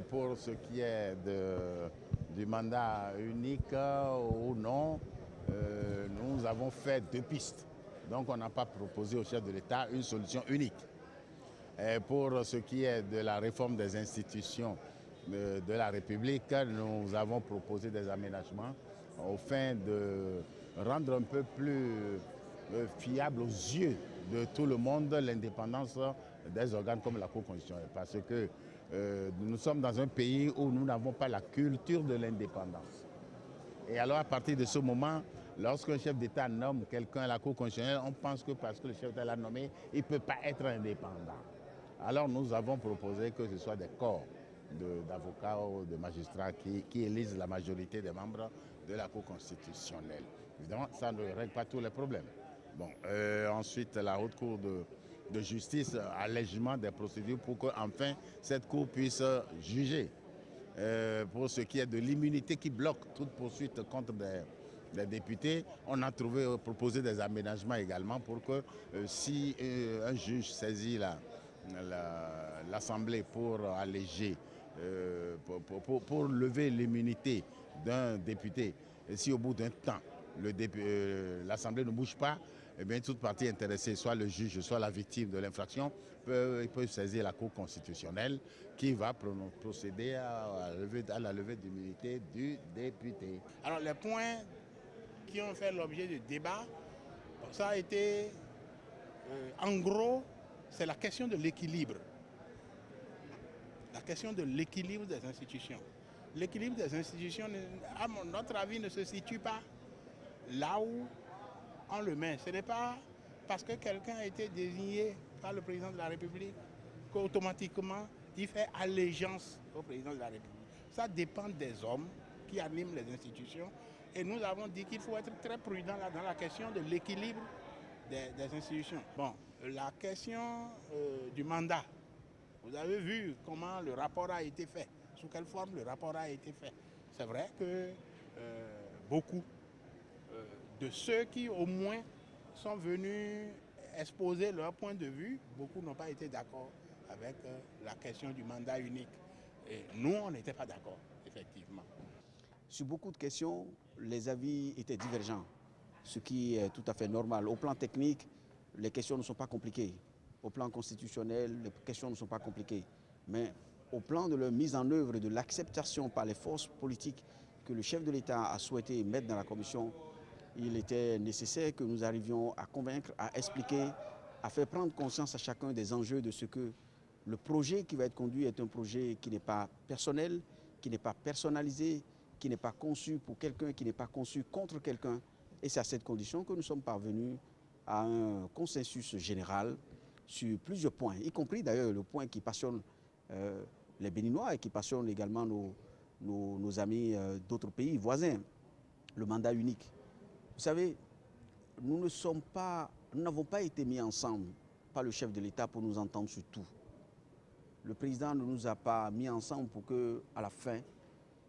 Pour ce qui est du mandat unique ou non, nous avons fait deux pistes. Donc on n'a pas proposé au chef de l'État une solution unique. Et pour ce qui est de la réforme des institutions de la République, nous avons proposé des aménagements au fin de rendre un peu plus fiable aux yeux de tout le monde l'indépendance des organes comme la Cour constitutionnelle. Parce que nous sommes dans un pays où nous n'avons pas la culture de l'indépendance. Et alors à partir de ce moment, lorsqu'un chef d'État nomme quelqu'un à la Cour constitutionnelle, on pense que parce que le chef d'État l'a nommé, il ne peut pas être indépendant. Alors nous avons proposé que ce soit des corps d'avocats ou de magistrats qui élisent la majorité des membres de la Cour constitutionnelle. Évidemment, ça ne règle pas tous les problèmes. Bon, ensuite, la Haute Cour de justice, allègement des procédures pour qu'enfin cette Cour puisse juger. Pour ce qui est de l'immunité qui bloque toute poursuite contre des députés, on a proposé des aménagements également pour que si un juge saisit l'Assemblée pour alléger, pour lever l'immunité d'un député, et si au bout d'un temps, l'Assemblée ne bouge pas, eh bien, toute partie intéressée, soit le juge, soit la victime de l'infraction, peut saisir la Cour constitutionnelle qui va procéder à la levée d'immunité du député. Alors les points qui ont fait l'objet de débat, ça a été, en gros, c'est la question de l'équilibre. La question de l'équilibre des institutions. L'équilibre des institutions, à notre avis, ne se situe pas là où on le met. Ce n'est pas parce que quelqu'un a été désigné par le président de la République qu'automatiquement il fait allégeance au président de la République. Ça dépend des hommes qui animent les institutions. Et nous avons dit qu'il faut être très prudent là dans la question de l'équilibre des institutions. Bon, la question du mandat. Vous avez vu comment le rapport a été fait, sous quelle forme le rapport a été fait. C'est vrai que beaucoup de ceux qui au moins sont venus exposer leur point de vue, beaucoup n'ont pas été d'accord avec la question du mandat unique. Et nous, on n'était pas d'accord, effectivement. Sur beaucoup de questions, les avis étaient divergents, ce qui est tout à fait normal. Au plan technique, les questions ne sont pas compliquées. Au plan constitutionnel, les questions ne sont pas compliquées. Mais au plan de leur mise en œuvre et de l'acceptation par les forces politiques que le chef de l'État a souhaité mettre dans la commission, il était nécessaire que nous arrivions à convaincre, à expliquer, à faire prendre conscience à chacun des enjeux de ce que le projet qui va être conduit est un projet qui n'est pas personnel, qui n'est pas personnalisé, qui n'est pas conçu pour quelqu'un, qui n'est pas conçu contre quelqu'un. Et c'est à cette condition que nous sommes parvenus à un consensus général sur plusieurs points, y compris d'ailleurs le point qui passionne les Béninois et qui passionne également nos amis d'autres pays voisins, le mandat unique. Vous savez, nous n'avons pas été mis ensemble par le chef de l'État pour nous entendre sur tout. Le président ne nous a pas mis ensemble pour que, à la fin,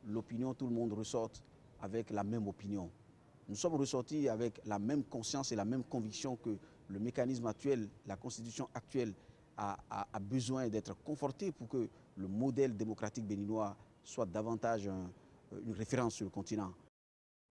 l'opinion, tout le monde ressorte avec la même opinion. Nous sommes ressortis avec la même conscience et la même conviction que le mécanisme actuel, la constitution actuelle a besoin d'être confortée pour que le modèle démocratique béninois soit davantage une référence sur le continent.